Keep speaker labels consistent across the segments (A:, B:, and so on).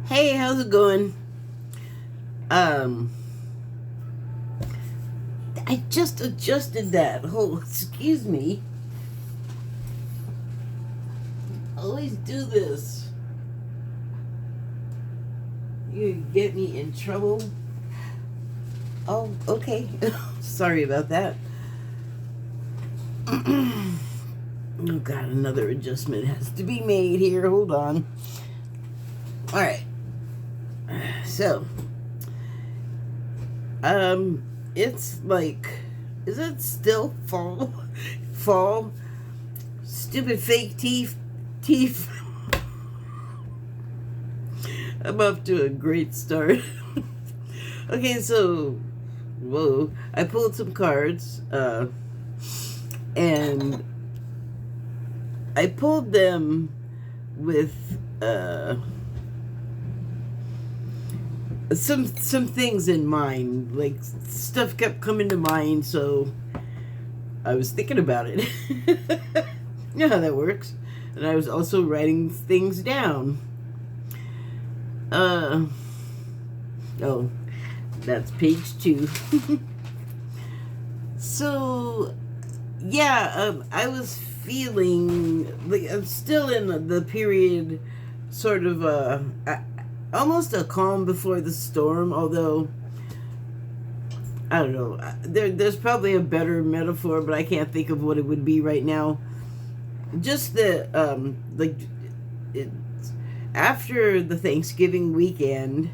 A: Hey, how's it going? Um, I just adjusted that. Oh, excuse me. I always do this. You get me in trouble. Oh, okay. Sorry about that. Oh God, another adjustment has to be made here. Hold on. All right. So, it's like, is it still fall? Fall? Stupid fake teeth. I'm off to a great start. Okay, so, whoa, I pulled some cards, and I pulled them with, some things in mind. Like, stuff kept coming to mind, so I was thinking about it. You know how that works. And I was also writing things down. Oh, that's page 2. So, yeah, I was feeling like I'm still in the period, sort of almost a calm before the storm. Although I don't know, there's probably a better metaphor, but I can't think of what it would be right now. Just the like it, after the Thanksgiving weekend,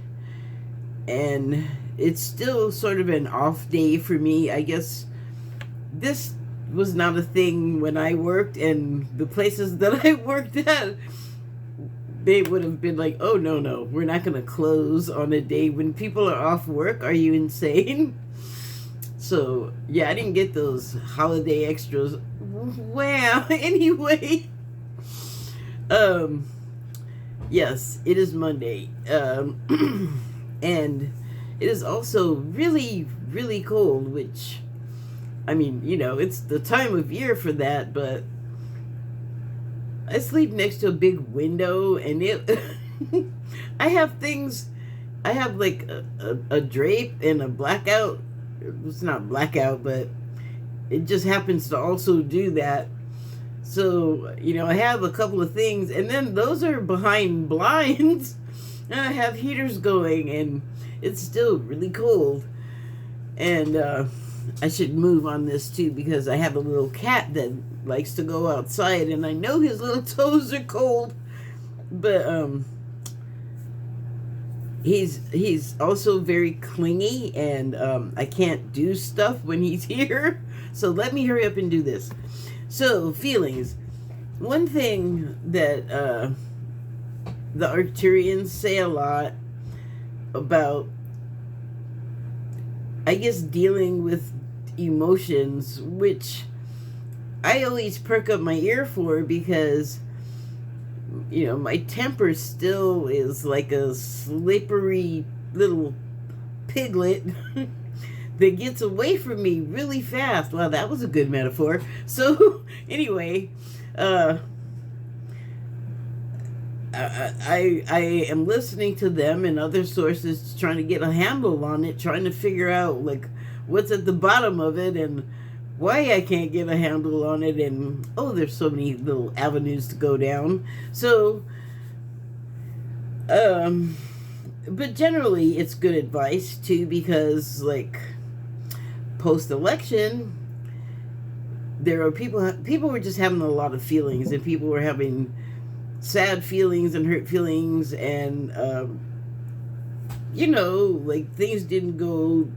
A: and it's still sort of an off day for me. I guess this was not a thing when I worked, and the places that I worked at, they would have been like, oh, no, we're not going to close on a day when people are off work. Are you insane? So, yeah, I didn't get those holiday extras. Wow. Anyway, yes, it is Monday. And it is also really, really cold, which, I mean, it's the time of year for that, but I sleep next to a big window, and I have like a drape and a blackout. It's not blackout, but it just happens to also do that. So, I have a couple of things, and then those are behind blinds, and I have heaters going, and it's still really cold. And I should move on this too, because I have a little cat that likes to go outside, and I know his little toes are cold, but he's also very clingy, and I can't do stuff when he's here. So let me hurry up and do this. So, feelings. One thing that the Arcturians say a lot about, I guess, dealing with emotions, which I always perk up my ear for, because my temper still is like a slippery little piglet that gets away from me really fast. Wow, that was a good metaphor. So anyway, I am listening to them and other sources, trying to get a handle on it, trying to figure out like what's at the bottom of it and why I can't get a handle on it. And there's so many little avenues to go down. So but generally it's good advice too, because like post-election, there are people were just having a lot of feelings, and people were having sad feelings and hurt feelings, and like things didn't go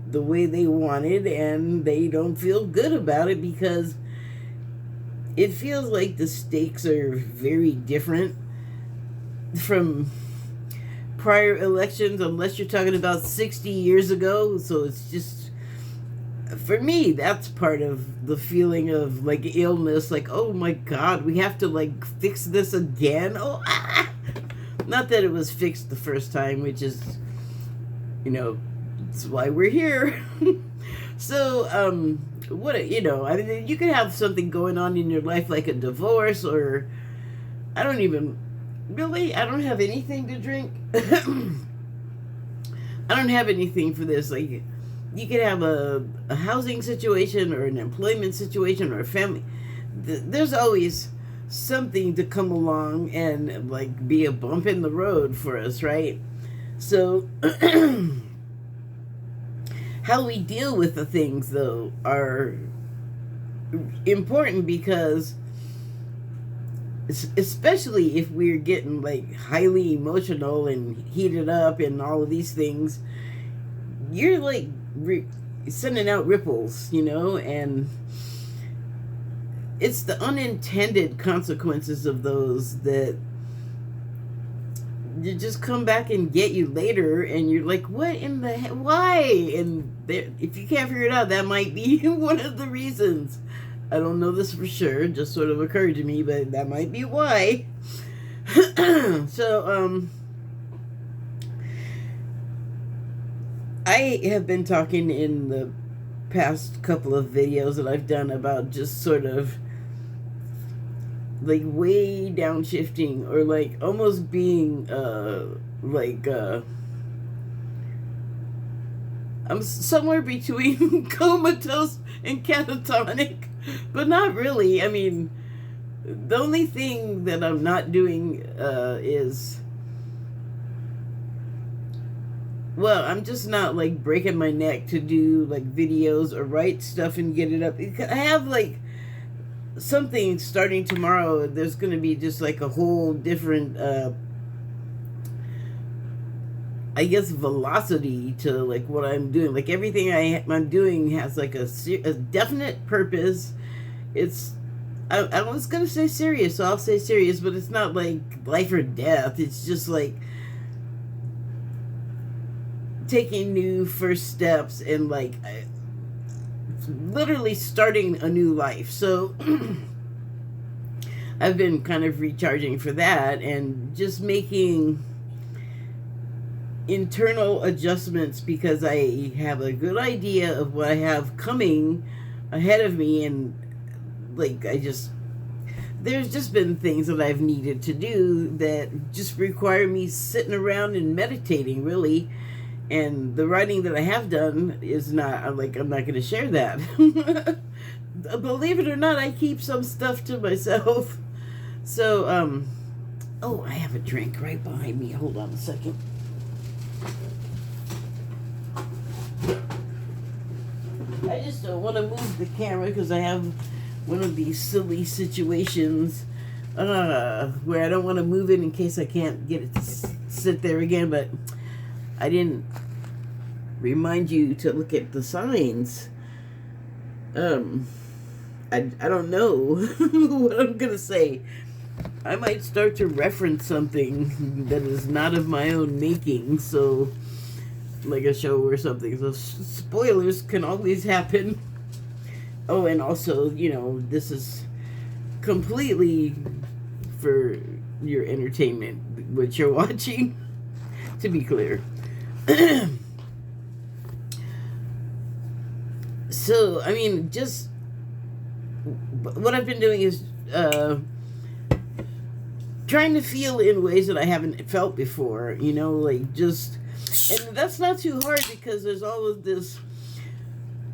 A: the way they wanted, and they don't feel good about it, because it feels like the stakes are very different from prior elections, unless you're talking about 60 years ago. So it's just, for me, that's part of the feeling of like illness, like, oh my God, we have to like fix this again. Not that it was fixed the first time, which is, that's why we're here. So what, I mean, you could have something going on in your life like a divorce, or I don't even Really, I don't have anything to drink. I don't have anything for this. Like, you could have a housing situation or an employment situation or a family. There's always something to come along and like be a bump in the road for us, right? So how we deal with the things though are important, because especially if we're getting like highly emotional and heated up and all of these things, you're like sending out ripples, and it's the unintended consequences of those that you just come back and get you later, and you're like, what in the heck, why? And if you can't figure it out, that might be one of the reasons. I don't know this for sure, it just sort of occurred to me, but that might be why. So I have been talking in the past couple of videos that I've done about just sort of like way downshifting, or like almost being I'm somewhere between comatose and catatonic, but not really. I mean, the only thing that I'm not doing is, well, I'm just not like breaking my neck to do like videos or write stuff and get it up. I have like something starting tomorrow. There's going to be just like a whole different I guess velocity to like what I'm doing. Like everything I'm doing has like a definite purpose. It's I was gonna say serious, so I'll say serious, but it's not like life or death. It's just like taking new first steps and like literally starting a new life. So I've been kind of recharging for that and just making internal adjustments, because I have a good idea of what I have coming ahead of me, and like there's just been things that I've needed to do that just require me sitting around and meditating, really. And the writing that I have done is not, I'm not going to share that. Believe it or not, I keep some stuff to myself. So oh, I have a drink right behind me. Hold on a second. I just don't want to move the camera because I have one of these silly situations where I don't want to move it in case I can't get it to sit there again. But I didn't remind you to look at the signs. I don't know what I'm gonna say. I might start to reference something that is not of my own making, so like a show or something. So spoilers can always happen. Oh, and also, this is completely for your entertainment, what you're watching, to be clear. So, I mean, just what I've been doing is trying to feel in ways that I haven't felt before, like just, and that's not too hard because there's all of this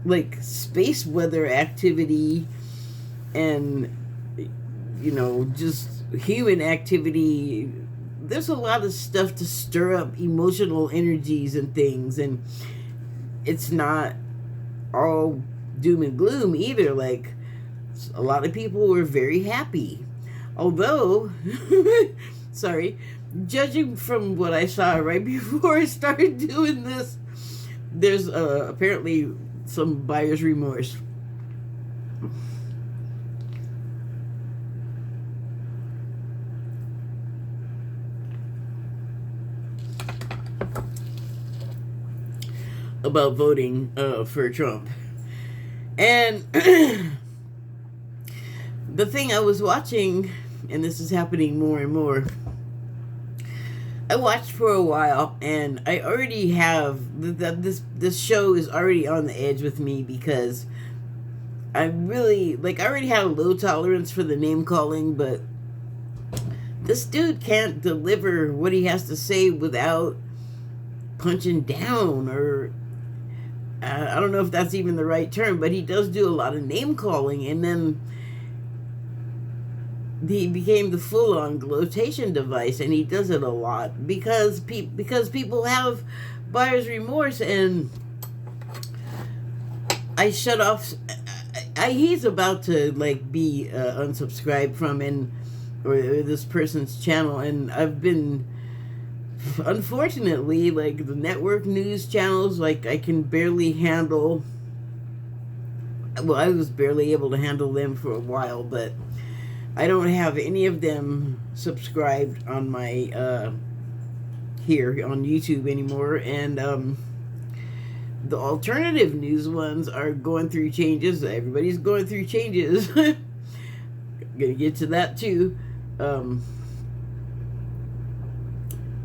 A: like space weather activity and, just human activity. There's a lot of stuff to stir up emotional energies and things, and it's not all doom and gloom either. Like, a lot of people were very happy, although sorry, judging from what I saw right before I started doing this, there's apparently some buyer's remorse. About voting for Trump. And the thing I was watching, and this is happening more and more, I watched for a while, and I already have this show is already on the edge with me, because I really I already had a low tolerance for the name calling, but this dude can't deliver what he has to say without punching down, or I don't know if that's even the right term, but he does do a lot of name calling, and then he became the full-on gloatation device, and he does it a lot because people have buyer's remorse. And I shut off. He's about to like be unsubscribed from or this person's channel, and I've been, unfortunately, like the network news channels, like I can barely handle. Well, I was barely able to handle them for a while, but I don't have any of them subscribed on my here on YouTube anymore, and the alternative news ones are going through changes. Everybody's going through changes. Gonna get to that too.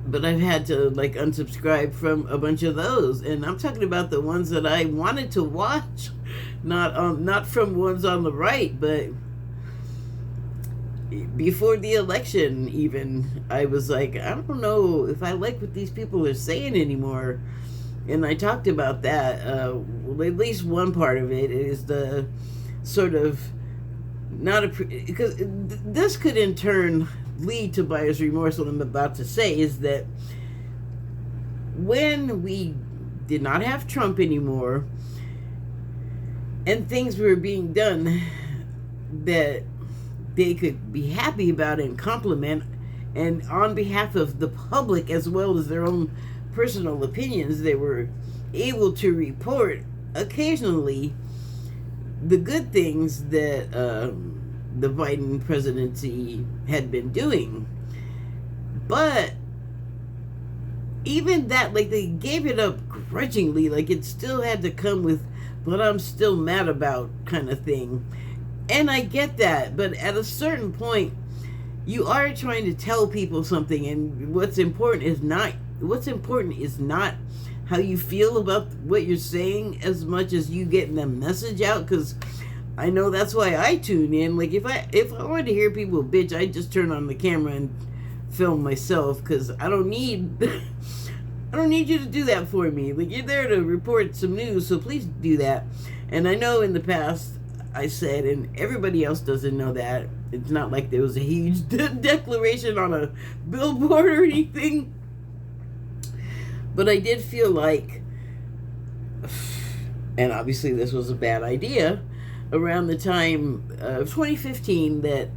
A: But I've had to like unsubscribe from a bunch of those, and I'm talking about the ones that I wanted to watch, not from ones on the right, but before the election even, I was like, I don't know if I like what these people are saying anymore. And I talked about that. Well, at least one part of it is the sort of because this could in turn lead to buyer's remorse. What I'm about to say is that when we did not have Trump anymore, and things were being done that they could be happy about and compliment, and on behalf of the public as well as their own personal opinions, they were able to report occasionally the good things that the Biden presidency had been doing. But even that, like, they gave it up grudgingly, like it still had to come with, but I'm still mad about kind of thing. And I get that, but at a certain point, you are trying to tell people something, and what's important is not how you feel about what you're saying as much as you getting the message out. Because I know that's why I tune in. Like if I wanted to hear people bitch, I'd just turn on the camera and film myself, because I don't need you to do that for me. Like, you're there to report some news, so please do that. And I know in the past I said, and everybody else doesn't know that, it's not like there was a huge declaration on a billboard or anything, but I did feel like, and obviously this was a bad idea, around the time of 2015, that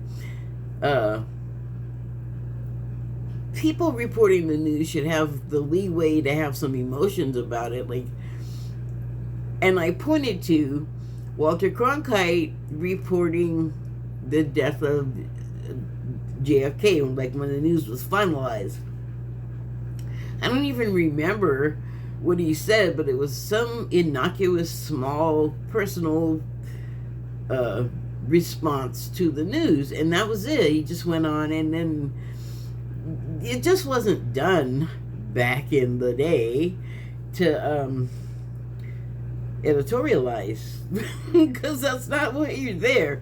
A: people reporting the news should have the leeway to have some emotions about it. Like, and I pointed to Walter Cronkite reporting the death of JFK, like when the news was finalized. I don't even remember what he said, but it was some innocuous, small, personal response to the news, and that was it. He just went on, and then it just wasn't done back in the day to editorialize, because that's not what you're there.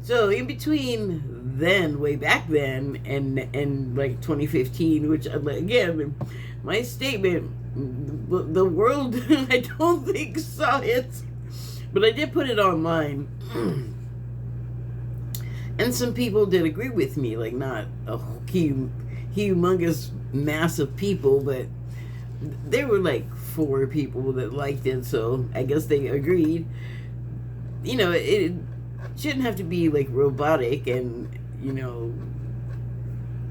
A: So in between then, way back then, and like 2015, which again, my statement, the world I don't think saw it, but I did put it online, and some people did agree with me, like not a humongous mass of people, but there were like 4 people that liked it, so I guess they agreed. You know, it shouldn't have to be like robotic and, you know,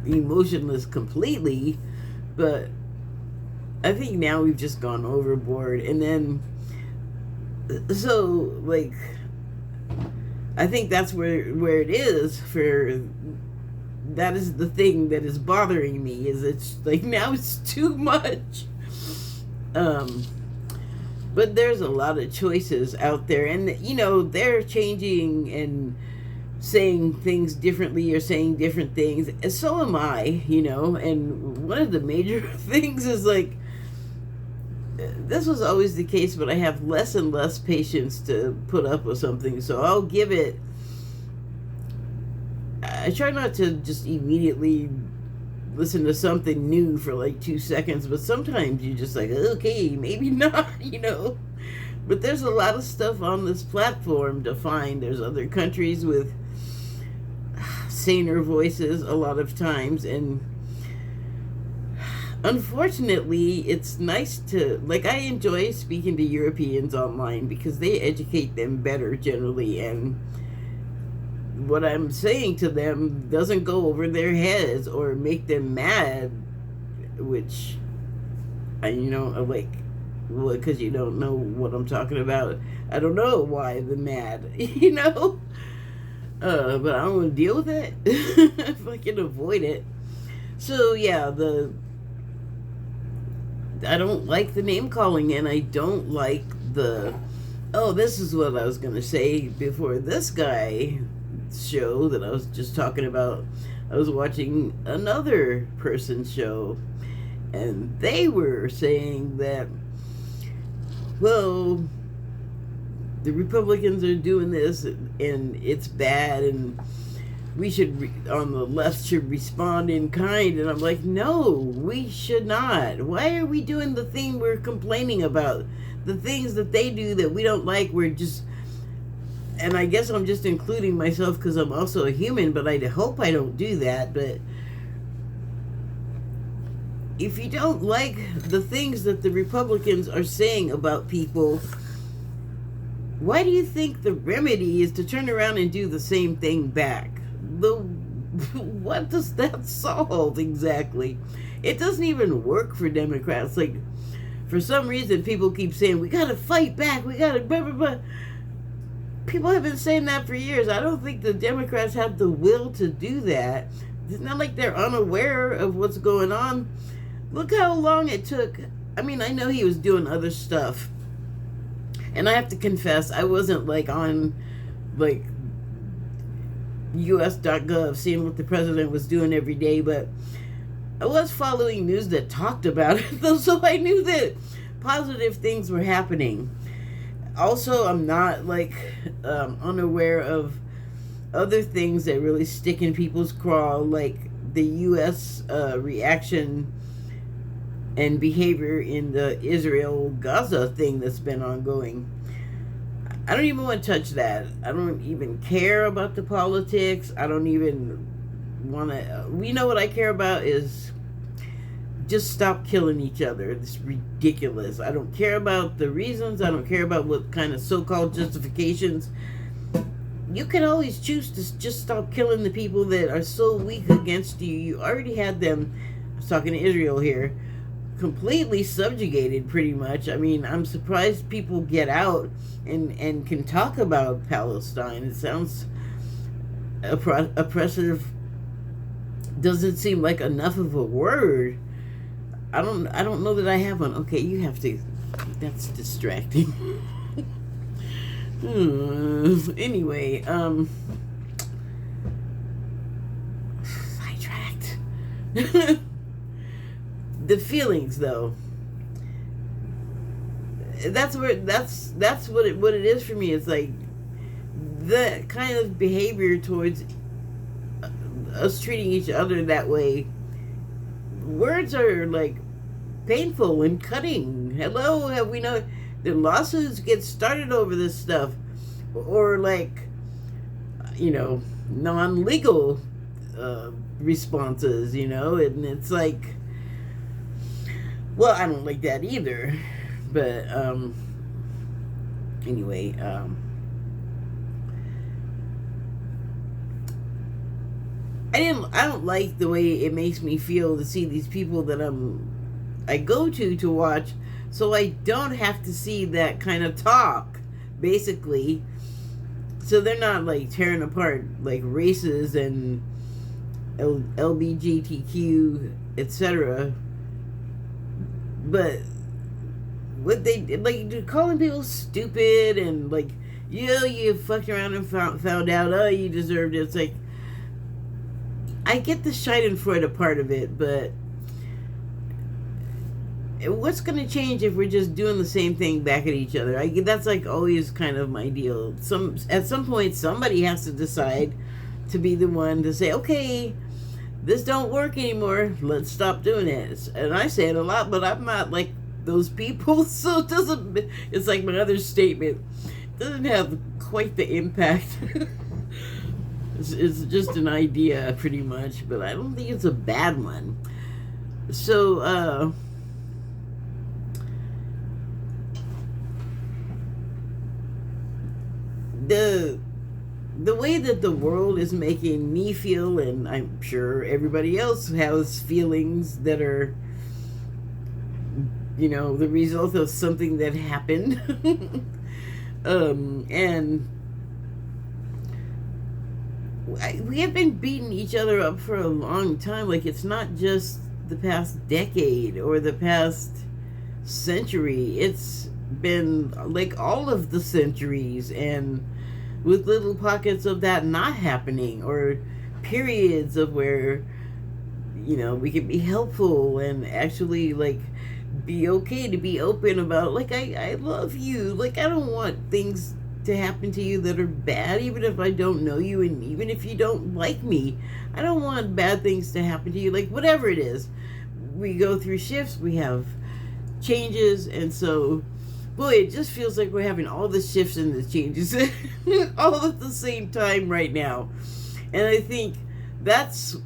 A: emotionless completely, but I think now we've just gone overboard. And then, so like, I think that's where it is. That is the thing that is bothering me, is it's like now it's too much. But there's a lot of choices out there, and you know, they're changing and saying things differently, or saying different things, and so am I, you know. And one of the major things is, like, this was always the case, but I have less and less patience to put up with something, so I'll give it I try not to just immediately listen to something new for like 2 seconds, but sometimes you're just like, okay, maybe not, you know. But there's a lot of stuff on this platform to find. There's other countries with saner voices a lot of times, and unfortunately, it's nice to, like, I enjoy speaking to Europeans online because they educate them better generally, and what I'm saying to them doesn't go over their heads or make them mad, which, like, well, because you don't know what I'm talking about. I don't know why they're mad, you know? But I don't want to deal with it if I can avoid it. So, yeah, I don't like the name calling, and I don't like this is what I was going to say before this guy show that I was just talking about. I was watching another person's show, and they were saying that, well, the Republicans are doing this and it's bad, and we should on the left should respond in kind. And I'm like, no, we should not. Why are we doing the thing we're complaining about? The things that they do that we don't like, we're just, and I guess I'm just including myself because I'm also a human, but I hope I don't do that. But if you don't like the things that the Republicans are saying about people, why do you think the remedy is to turn around and do the same thing back? What does that solve exactly? It doesn't even work for Democrats. Like, for some reason, people keep saying, we gotta fight back, we gotta blah, blah, blah. People have been saying that for years. I don't think the Democrats have the will to do that. It's not like they're unaware of what's going on. Look how long it took. I mean, I know he was doing other stuff. And I have to confess, I wasn't like on like us.gov seeing what the president was doing every day, but I was following news that talked about it, though, so I knew that positive things were happening. Also, I'm not like unaware of other things that really stick in people's craw, like the U.S. Reaction and behavior in the Israel-Gaza thing that's been ongoing. I don't even want to touch that. I don't even care about the politics. I don't even want to... You know what I care about is just stop killing each other. It's ridiculous. I don't care about the reasons. I don't care about what kind of so-called justifications. You can always choose to just stop killing the people that are so weak against you. You already had them, I was talking to Israel here, completely subjugated pretty much. I mean, I'm surprised people get out and can talk about Palestine. It sounds oppressive. Doesn't seem like enough of a word. I don't know that I have one. Okay, you have to. That's distracting. Anyway, sidetracked. The feelings, though. That's what it is for me. It's like the kind of behavior towards us treating each other that way. Words are like painful and cutting. Hello, have we know the lawsuits get started over this stuff, or like, non-legal responses, and it's like, well, I don't like that either. But anyway, I don't like the way it makes me feel to see these people that I go to watch, so I don't have to see that kind of talk, basically. So they're not like tearing apart like races and LGBTQ, etc. But what they like, calling people stupid and like, you fucked around and found out, you deserved it. It's like, I get the Schadenfreude part of it, but what's going to change if we're just doing the same thing back at each other? That's like always kind of my deal. At some point, somebody has to decide to be the one to say, okay, this don't work anymore, let's stop doing it. And I say it a lot, but I'm not like those people, so it doesn't, it's like my other statement, it doesn't have quite the impact. It's just an idea pretty much, but I don't think it's a bad one. So the way that the world is making me feel, and I'm sure everybody else has feelings that are, you know, the result of something that happened. And we have been beating each other up for a long time. Like, it's not just the past decade or the past century. It's been like all of the centuries, and with little pockets of that not happening, or periods of where, you know, we can be helpful and actually like be okay to be open about, like, I love you, like, I don't want things to happen to you that are bad, even if I don't know you, and even if you don't like me, I don't want bad things to happen to you. Like, whatever it is, we go through shifts, we have changes, and so, boy, it just feels like we're having all the shifts and the changes all at the same time right now. And I think that's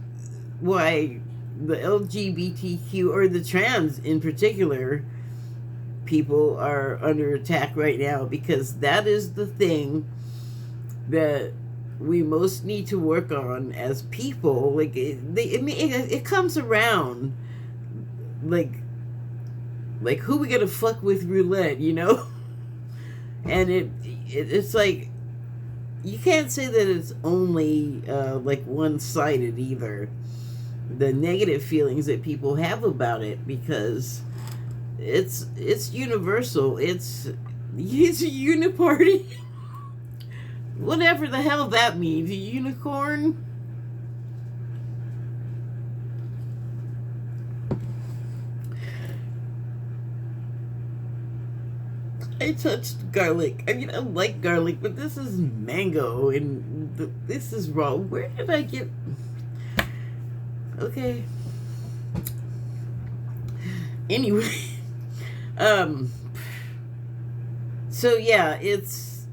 A: why the LGBTQ, or the trans in particular, people are under attack right now, because that is the thing that we most need to work on as people. Like, it comes around like who we gonna fuck with roulette, you know? And it's like, you can't say that it's only like one-sided either, the negative feelings that people have about it, because it's universal. It's a uniparty. Whatever the hell that means. A unicorn? I touched garlic. I mean, I like garlic, but this is mango, and this is raw. Where did I get... Okay. Anyway. So yeah, it's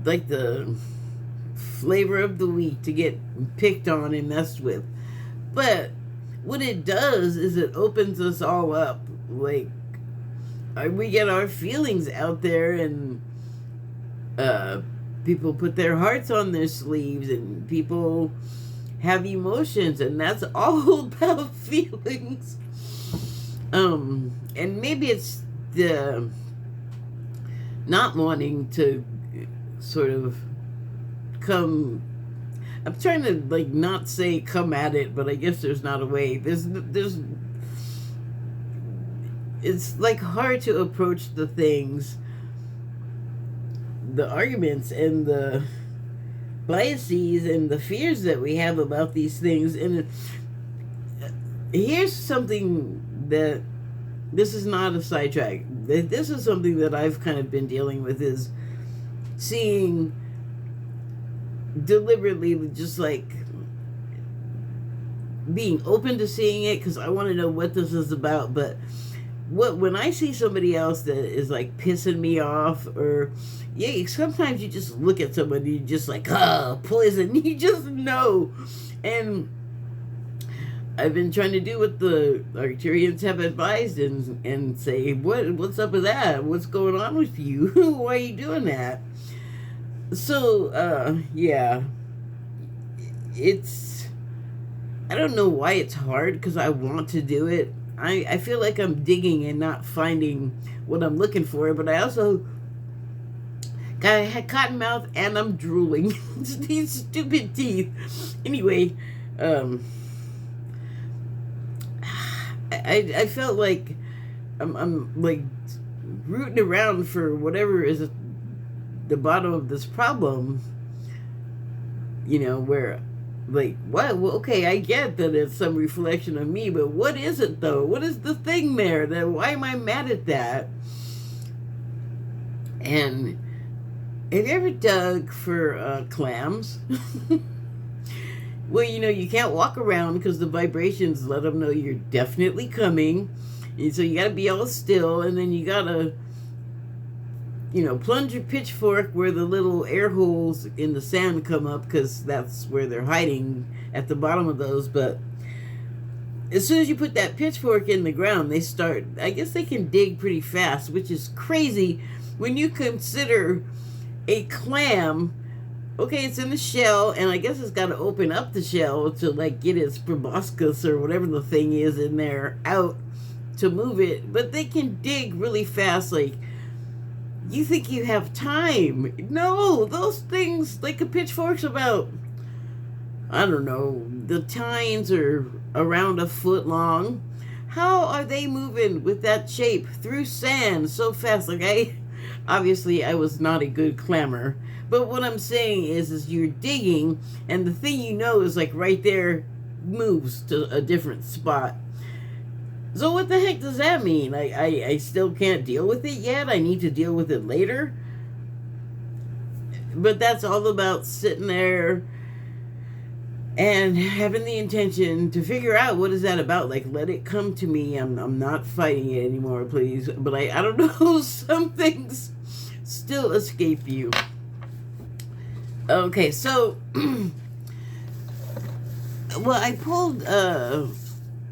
A: like the flavor of the week to get picked on and messed with. But what it does is it opens us all up. Like, we get our feelings out there, and people put their hearts on their sleeves, and people have emotions, and that's all about feelings. And maybe it's the not wanting to sort of come... I'm trying to, like, not say come at it, but I guess there's not a way. There's it's like hard to approach the things, the arguments and the biases and the fears that we have about these things. And here's something that, this is not a sidetrack, this is something that I've kind of been dealing with, is seeing deliberately, just like being open to seeing it, because I want to know what this is about. But when I see somebody else that is like pissing me off, or sometimes you just look at somebody, you just like, poison, you just know. And I've been trying to do what the Arcturians have advised, and say, what's up with that? What's going on with you? Why are you doing that? So, yeah, it's, I don't know why it's hard, because I want to do it. I feel like I'm digging and not finding what I'm looking for, but I also had cotton mouth, and I'm drooling. These stupid teeth. Anyway, I felt like I'm like rooting around for whatever is the bottom of this problem, you know, where, like, what? Well, okay, I get that it's some reflection of me, but what is it, though? What is the thing there? Why am I mad at that? And Have you ever dug for clams? Well, you can't walk around because the vibrations let them know you're definitely coming. And so you got to be all still, and then you got to, plunge your pitchfork where the little air holes in the sand come up, because that's where they're hiding, at the bottom of those. But as soon as you put that pitchfork in the ground, I guess they can dig pretty fast, which is crazy when you consider a clam. Okay, it's in the shell, and I guess it's got to open up the shell to get its proboscis or whatever the thing is in there out to move it. But they can dig really fast. You think you have time? No, those things, like a pitchfork's about, I don't know, the tines are around a foot long. How are they moving with that shape through sand so fast? Obviously I was not a good clammer, but what I'm saying is you're digging, and the thing is right there moves to a different spot. So what the heck does that mean? I still can't deal with it yet? I need to deal with it later? But that's all about sitting there and having the intention to figure out what is that about. Let it come to me. I'm not fighting it anymore, please. But I don't know, some things still escape you. Okay, so well, I pulled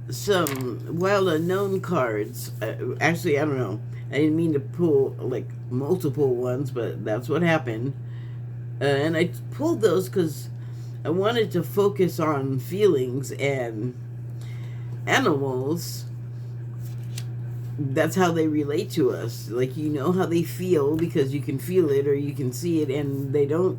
A: some Wild Unknown cards. Actually, I don't know. I didn't mean to pull multiple ones, but that's what happened. And I pulled those because I wanted to focus on feelings and animals. That's how they relate to us. How they feel because you can feel it or you can see it, and they don't.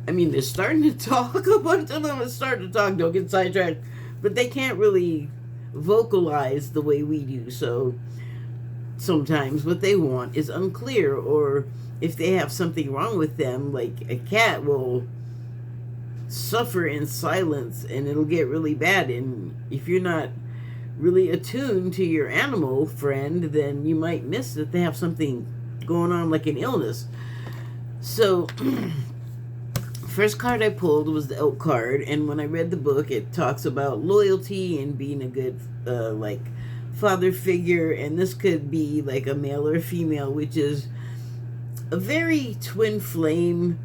A: They're starting to talk. A bunch of them are starting to talk. Don't get sidetracked. But they can't really vocalize the way we do. So sometimes what they want is unclear, or if they have something wrong with them, like a cat will suffer in silence and it'll get really bad. And if you're not really attuned to your animal friend, then you might miss that they have something going on, like an illness. So first card I pulled was the elk card, and when I read the book, it talks about loyalty and being a good father figure, and this could be a male or female, which is a very twin flame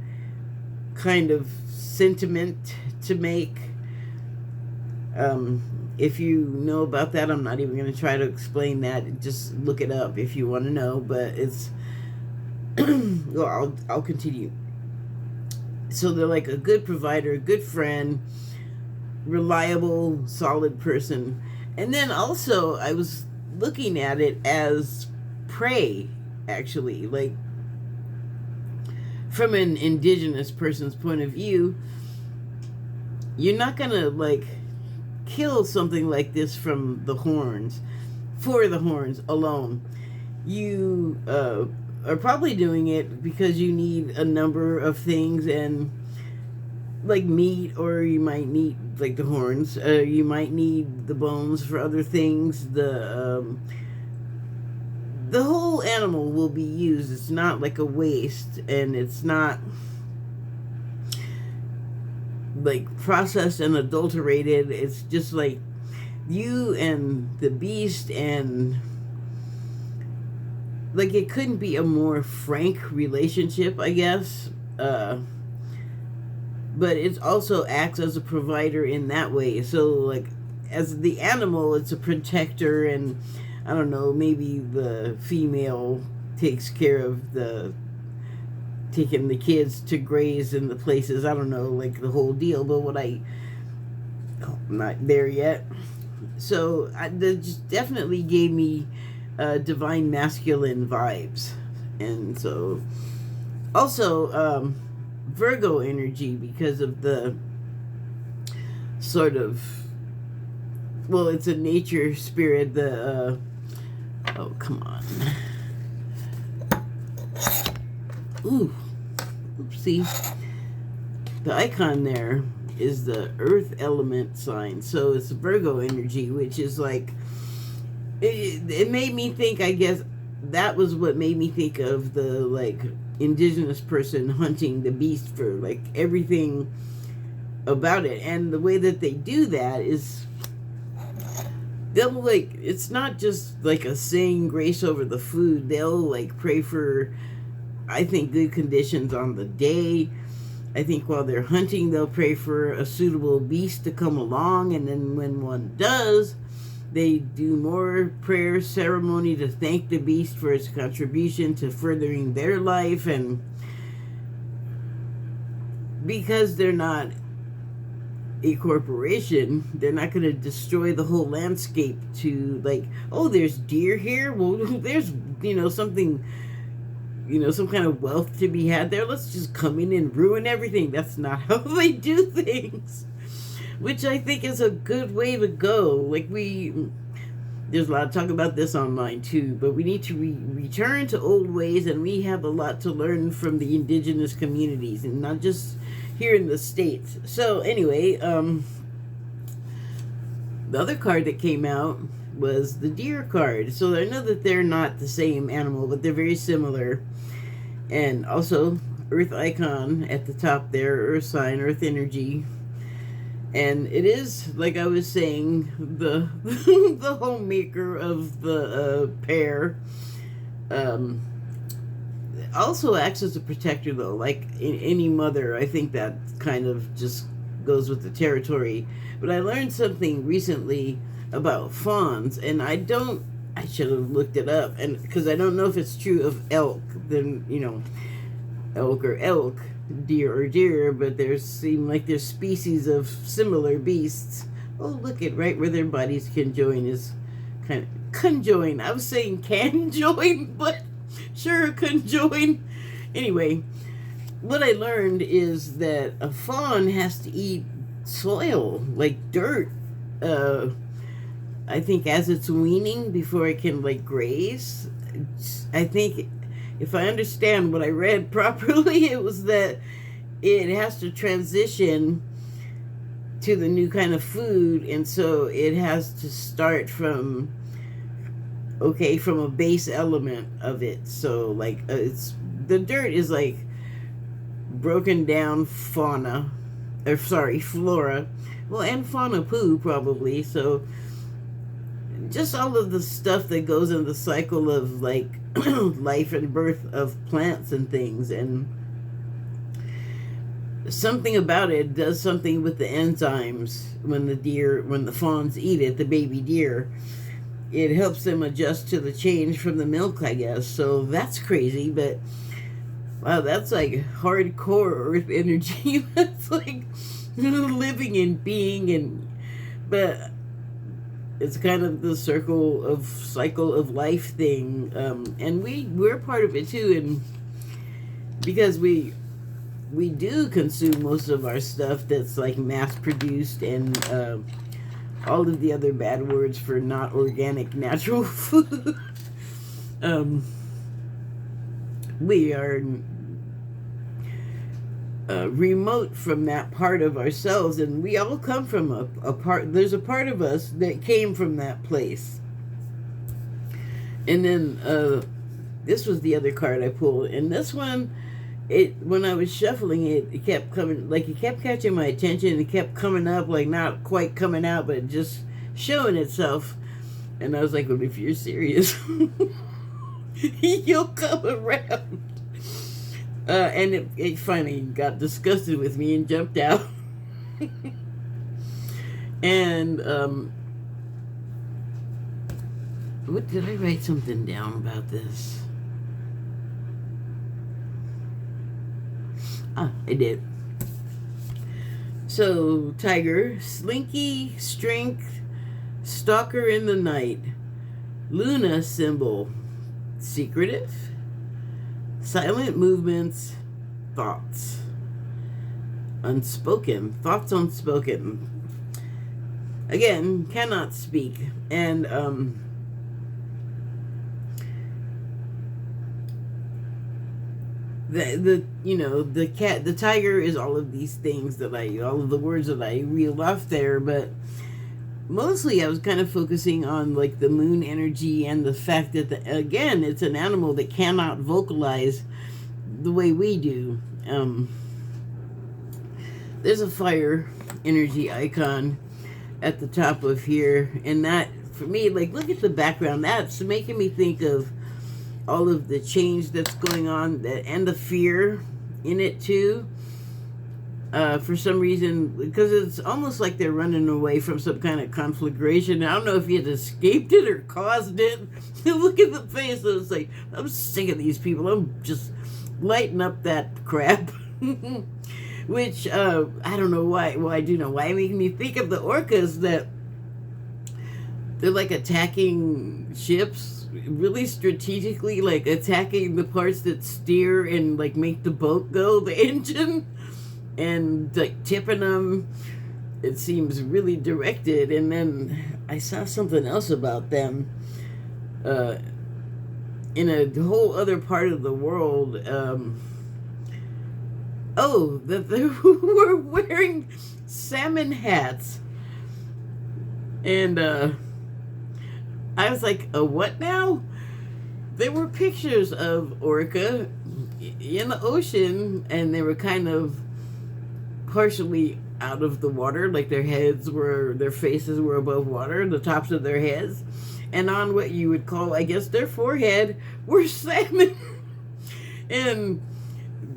A: kind of sentiment to make. If you know about that, I'm not even going to try to explain that. Just look it up if you want to know, but it's well, I'll continue. So they're a good provider, a good friend, reliable, solid person. And then also I was looking at it as prey, actually, from an indigenous person's point of view. You're not gonna kill something like this from the horns, for the horns alone. You are probably doing it because you need a number of things, and meat, or you might need the horns, you might need the bones for other things. The whole animal will be used. It's not a waste, and it's not processed and adulterated. It's just you and the beast, and it couldn't be a more frank relationship, I guess. But it also acts as a provider in that way. So as the animal, it's a protector, and I don't know, maybe the female takes care of taking the kids to graze in the places. I don't know, the whole deal, but I'm not there yet. So that just definitely gave me divine masculine vibes. And so also Virgo energy, because of the sort of, well, it's a nature spirit. Oh, come on. Ooh, oopsie. The icon there is the earth element sign. So it's Virgo energy, which is it made me think, I guess that was what made me think of the indigenous person hunting the beast for like everything about it. And the way that they do that is they'll like, it's not just like a saying grace over the food. They'll like pray for, I think, good conditions on the day. I think while they're hunting, they'll pray for a suitable beast to come along, and then when one does, they do more prayer ceremony to thank the beast for its contribution to furthering their life. And because they're not a corporation, they're not going to destroy the whole landscape to like, oh, there's deer here, well, there's, something, some kind of wealth to be had there, let's just come in and ruin everything. That's not how they do things, which I think is a good way to go. Like, there's a lot of talk about this online too, but we need to return to old ways, and we have a lot to learn from the indigenous communities, and not just here in the States. So anyway, the other card that came out was the deer card. So I know that they're not the same animal, but they're very similar. And also Earth icon at the top there, Earth sign, Earth energy. And it is, like I was saying, the the homemaker of the pair. Also acts as a protector, though. Like in any mother, I think that kind of just goes with the territory. But I learned something recently about fawns, and I should have looked it up, and because I don't know if it's true of elk, then elk or elk, deer or deer, but seem like there's species of similar beasts. Oh, look at right where their bodies conjoin is kind of conjoin. I was saying can join, but sure, conjoin. Anyway, what I learned is that a fawn has to eat soil, like dirt. I think as it's weaning before it can like graze. I think if I understand what I read properly, it was that it has to transition to the new kind of food, and so it has to start from a base element of it. So like the dirt is like broken down flora, well, and fauna poo probably. So just all of the stuff that goes in the cycle of like life and birth of plants and things, and something about it does something with the enzymes when the fawns eat it, the baby deer. It helps them adjust to the change from the milk, I guess. So that's crazy, but wow, that's like hardcore earth energy. That's like living and being, but it's kind of the cycle of life thing, and we're part of it too, and because we do consume most of our stuff that's like mass produced, and all of the other bad words for not organic natural food. We are remote from that part of ourselves, and we all come from a part. There's a part of us that came from that place. And then this was the other card I pulled, and this one, when I was shuffling it kept coming, like it kept catching my attention. It kept coming up, like not quite coming out, but just showing itself. And I was like, well, if you're serious, you'll come around. And it finally got disgusted with me and jumped out. And what did I write something down about this? I did. So, tiger, slinky, strength, stalker in the night, Luna symbol, secretive, silent movements, thoughts, unspoken, thoughts unspoken. Again, cannot speak. And the tiger is all of these things all of the words that I reeled off there, but mostly I was kind of focusing on like the moon energy and the fact that again, it's an animal that cannot vocalize the way we do. There's a fire energy icon at the top of here, and that, for me, like, look at the background. That's making me think of all of the change that's going on, and the fear in it too. For some reason, because it's almost like they're running away from some kind of conflagration. I don't know if he had escaped it or caused it. Look at the face. It's like, I'm sick of these people. I'm just lighting up that crap. Which, I don't know why. Well, I do know why. It makes me think of the orcas, that they're like attacking ships really strategically, like attacking the parts that steer and like make the boat go, the engine, and like tipping them. It seems really directed. And then I saw something else about them in a whole other part of the world. That they were wearing salmon hats. And I was like, what now? There were pictures of orca in the ocean, and they were kind of partially out of the water, like their faces were above water, the tops of their heads, and on what you would call, I guess, their forehead were salmon. And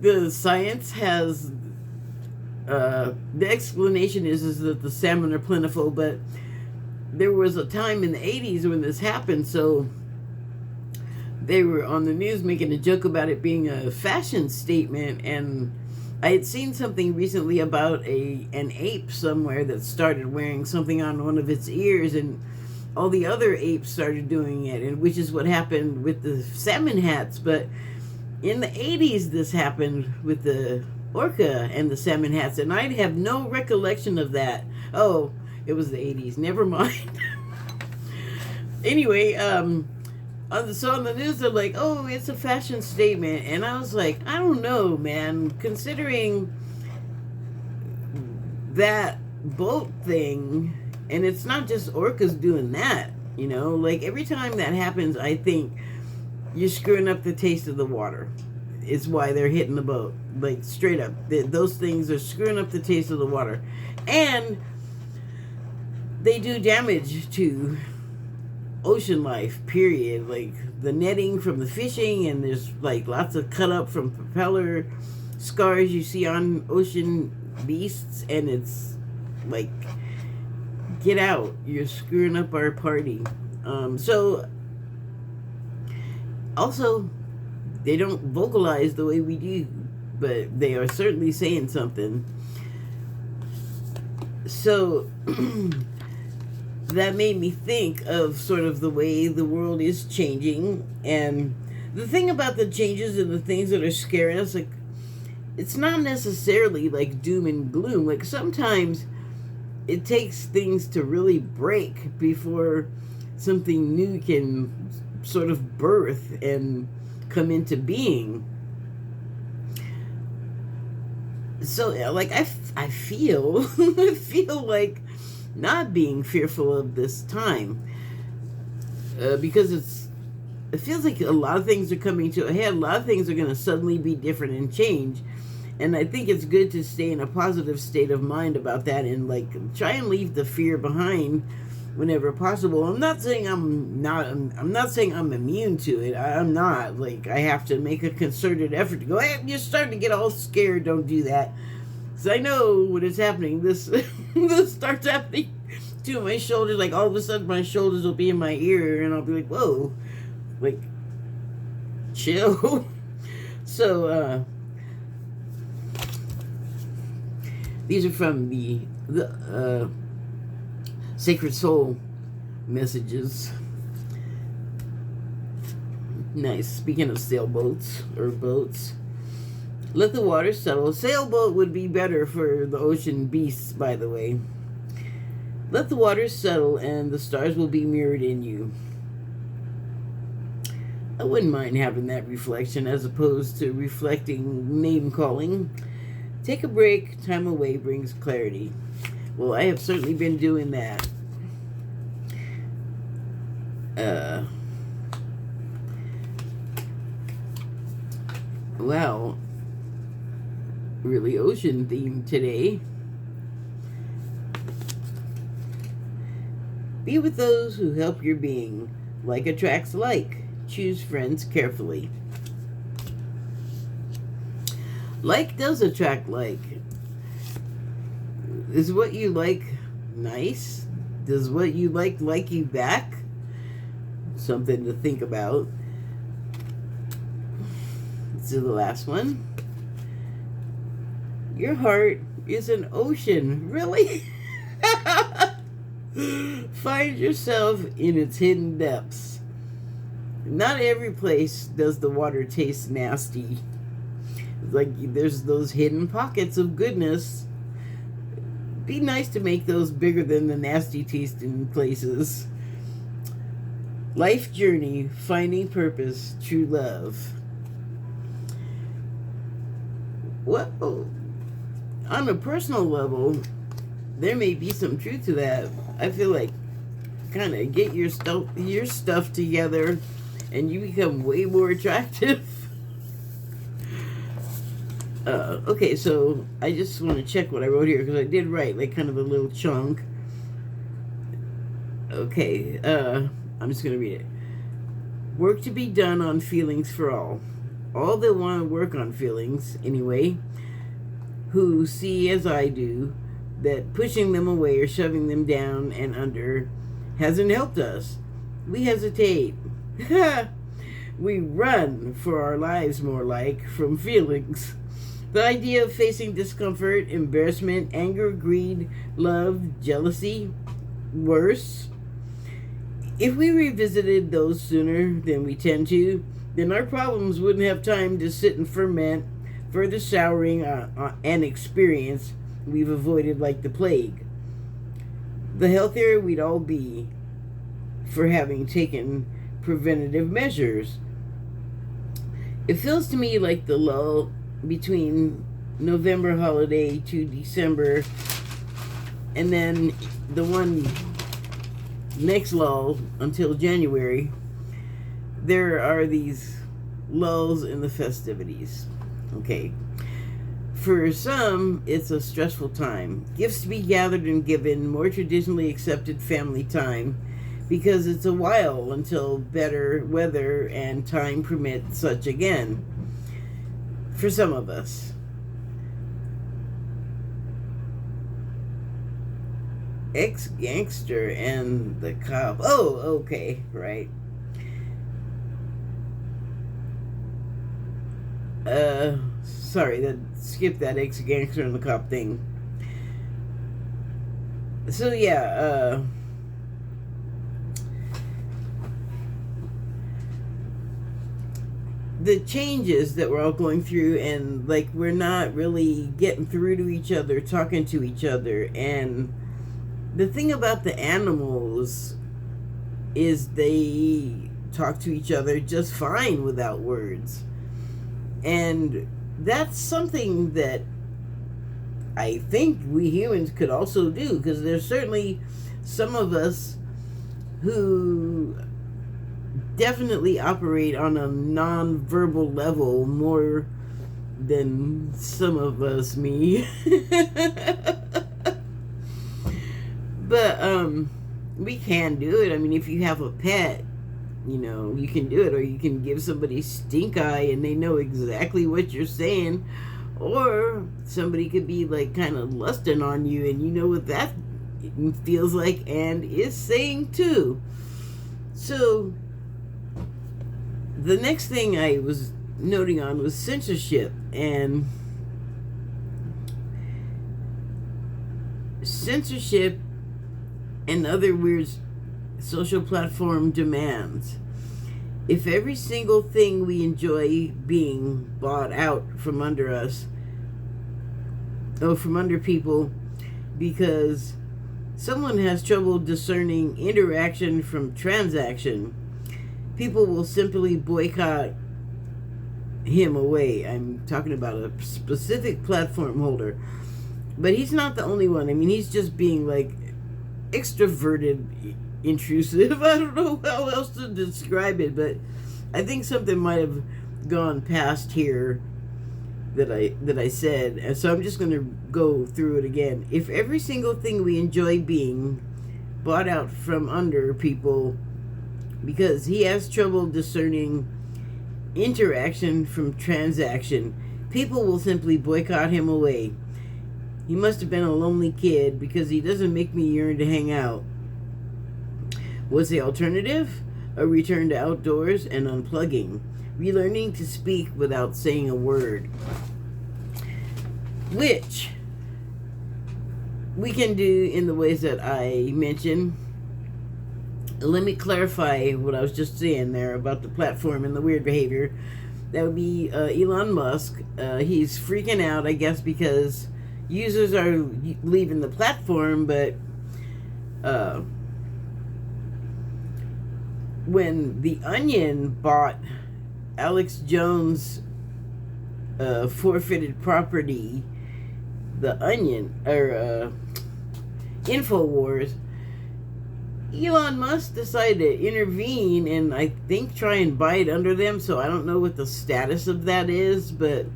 A: the science has, the explanation is that the salmon are plentiful, but there was a time in the 80s when this happened, so they were on the news making a joke about it being a fashion statement. And I had seen something recently about an ape somewhere that started wearing something on one of its ears, and all the other apes started doing it, and which is what happened with the salmon hats. But in the 80s, this happened with the orca and the salmon hats, and I have no recollection of that. Oh, it was the 80s. Never mind. Anyway, so on the news, they're like, oh, it's a fashion statement. And I was like, I don't know, man. Considering that boat thing, and it's not just orcas doing that, you know? Like, every time that happens, I think you're screwing up the taste of the water. It's why they're hitting the boat. Like, straight up. Those things are screwing up the taste of the water. And they do damage to ocean life, period. Like the netting from the fishing, and there's like lots of cut up from propeller scars you see on ocean beasts, and it's like, get out, you're screwing up our party. So also, they don't vocalize the way we do, but they are certainly saying something. So that made me think of sort of the way the world is changing. And the thing about the changes and the things that are scaring us, like, it's not necessarily like doom and gloom. Like, sometimes it takes things to really break before something new can sort of birth and come into being. So, like, I feel I feel like not being fearful of this time, because it feels like a lot of things are coming to a head. A lot of things are going to suddenly be different and change, and I think it's good to stay in a positive state of mind about that, and like try and leave the fear behind whenever possible. I'm not saying I'm immune to it. I'm not. Like, I have to make a concerted effort to go, hey, you're starting to get all scared, don't do that. Because I know when it's happening, this starts happening to my shoulders. Like, all of a sudden my shoulders will be in my ear, and I'll be like, whoa, like, chill. So these are from the Sacred Soul messages. Nice. Speaking of sailboats or boats, let the water settle. A sailboat would be better for the ocean beasts, by the way. Let the water settle, and the stars will be mirrored in you. I wouldn't mind having that reflection as opposed to reflecting name calling. Take a break. Time away brings clarity. Well, I have certainly been doing that. Well, really ocean themed today. Be with those who help your being. Like attracts like. Choose friends carefully. Like does attract like. Is what you like nice? Does what you like you back? Something to think about. So the last one. Your heart is an ocean. Really? Find yourself in its hidden depths. Not every place does the water taste nasty. Like there's those hidden pockets of goodness. Be nice to make those bigger than the nasty tasting places. Life journey, finding purpose, true love. Well, on a personal level, there may be some truth to that. I feel like kind of get your stuff together and you become way more attractive. Okay, so I just want to check what I wrote here because I did write like kind of a little chunk. Okay, I'm just going to read it. Work to be done on feelings for all. All that want to work on feelings, anyway, who see as I do, that pushing them away or shoving them down and under hasn't helped us. We hesitate. We run for our lives more like from feelings. The idea of facing discomfort, embarrassment, anger, greed, love, jealousy, worse. If we revisited those sooner than we tend to, then our problems wouldn't have time to sit and ferment, further souring an experience we've avoided like the plague. The healthier we'd all be for having taken preventative measures. It feels to me like the lull between November holiday to December and then the one next lull until January, there are these lulls in the festivities. Okay. For some, it's a stressful time. Gifts to be gathered and given, more traditionally accepted family time, because it's a while until better weather and time permit such again. For some of us. Ex-gangster and the cop. Oh, okay, right. Sorry, skip that ex-gangster and the cop thing. So yeah, the changes that we're all going through, and like we're not really getting through to each other, talking to each other. And the thing about the animals is they talk to each other just fine without words. And that's something that I think we humans could also do, because there's certainly some of us who definitely operate on a non-verbal level more than some of us, me. But we can do it. I mean, if you have a pet, you know, you can do it. Or you can give somebody stink eye and they know exactly what you're saying. Or somebody could be like kind of lusting on you and you know what that feels like and is saying too. So the next thing I was noting on was censorship. And censorship and other weird social platform demands. If every single thing we enjoy being bought out from under us, or from under people, because someone has trouble discerning interaction from transaction, people will simply boycott him away. I'm talking about a specific platform holder. But he's not the only one. I mean, he's just being like extroverted, intrusive. I don't know how else to describe it, but I think something might have gone past here that I said, and so I'm just going to go through it again. If every single thing we enjoy being bought out from under people because he has trouble discerning interaction from transaction, people will simply boycott him away. He must have been a lonely kid because he doesn't make me yearn to hang out. What's the alternative? A return to outdoors and unplugging. Relearning to speak without saying a word. Which we can do in the ways that I mentioned. Let me clarify what I was just saying there about the platform and the weird behavior. That would be Elon Musk. He's freaking out, I guess, because users are leaving the platform, but when The Onion bought Alex Jones' forfeited property, The Onion, or InfoWars, Elon Musk decided to intervene and I think try and buy it under them, so I don't know what the status of that is, but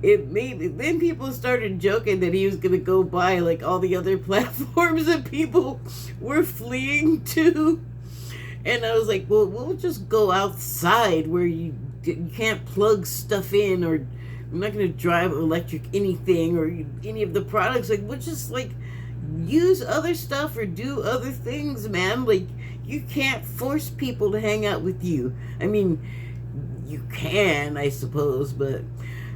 A: then people started joking that he was going to go buy like all the other platforms that people were fleeing to. And I was like, well, we'll just go outside where you can't plug stuff in, or I'm not going to drive electric anything or any of the products. Like, we'll just like use other stuff or do other things, man. Like, you can't force people to hang out with you. I mean, you can, I suppose, but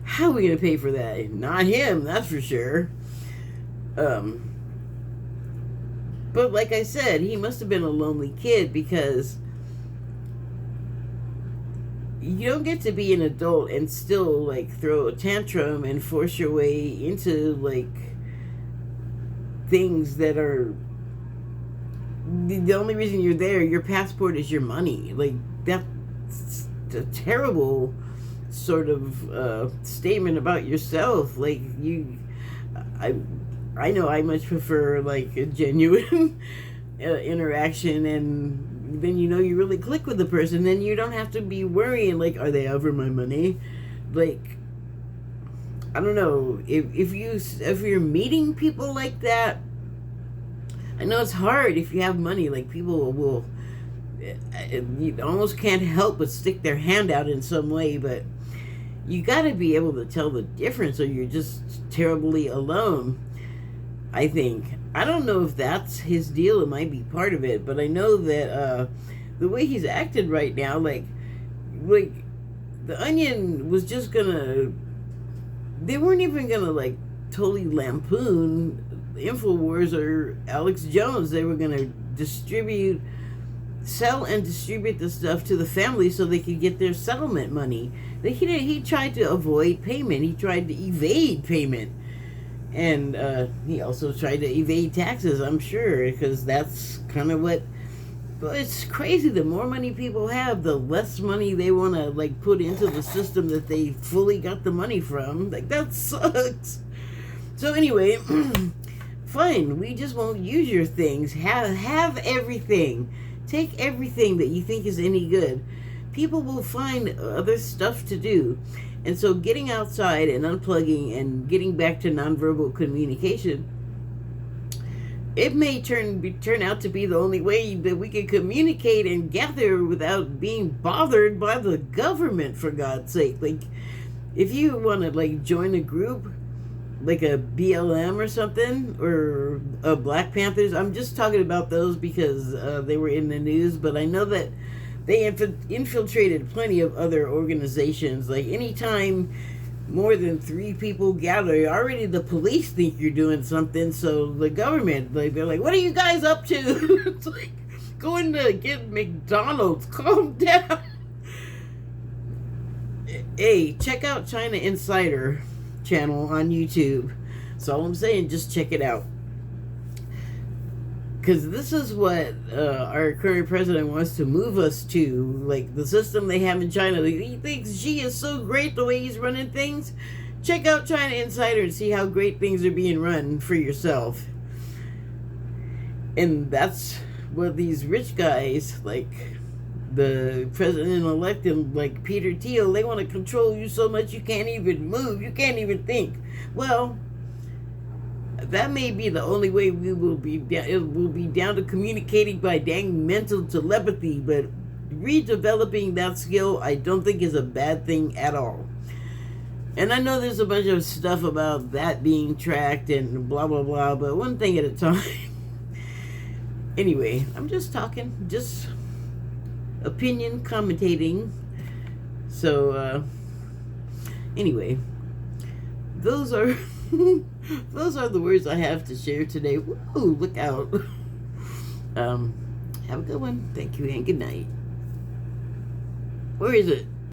A: how are we going to pay for that? Not him, that's for sure. But like I said, he must have been a lonely kid because you don't get to be an adult and still like throw a tantrum and force your way into like things that are the only reason you're there. Your passport is your money. Like, that's a terrible sort of statement about yourself. Like, I know I much prefer like a genuine interaction, and then you really click with the person. Then you don't have to be worrying like, are they over my money? Like, I don't know, if you're meeting people like that. I know it's hard if you have money. Like, people will you almost can't help but stick their hand out in some way, but you got to be able to tell the difference, or you're just terribly alone. I think. I don't know if that's his deal. It might be part of it, but I know that the way he's acted right now, like The Onion was just gonna. They weren't even gonna like totally lampoon InfoWars or Alex Jones. They were gonna sell and distribute the stuff to the family so they could get their settlement money. He tried to avoid payment. He tried to evade payment. And he also tried to evade taxes, I'm sure, because that's kind of what... But it's crazy. The more money people have, the less money they want to like put into the system that they fully got the money from. Like, that sucks. So anyway, fine. We just won't use your things. Have everything. Take everything that you think is any good. People will find other stuff to do. And so getting outside and unplugging and getting back to nonverbal communication, it may turn out to be the only way that we can communicate and gather without being bothered by the government, for God's sake. Like, if you want to like join a group, like a BLM or something, or Black Panthers, I'm just talking about those because they were in the news, but I know that they infiltrated plenty of other organizations. Like, anytime more than 3 people gather, already the police think you're doing something. So the government, like, they're like, what are you guys up to? It's like going to get McDonald's. Calm down. Hey, check out China Insider channel on YouTube. That's all I'm saying. Just check it out. Because this is what our current president wants to move us to. Like, the system they have in China. He thinks Xi is so great the way he's running things. Check out China Insider and see how great things are being run for yourself. And that's what these rich guys, like, the president-elect and like Peter Thiel, they want to control you so much you can't even move, you can't even think. Well, that may be the only way we will be down. It will be down to communicating by dang mental telepathy, but redeveloping that skill, I don't think is a bad thing at all. And I know there's a bunch of stuff about that being tracked and blah blah blah, but one thing at a time. Anyway, I'm just talking, just opinion commentating. So anyway, those are those are the words I have to share today. Woo, look out. Have a good one. Thank you and good night. Where is it?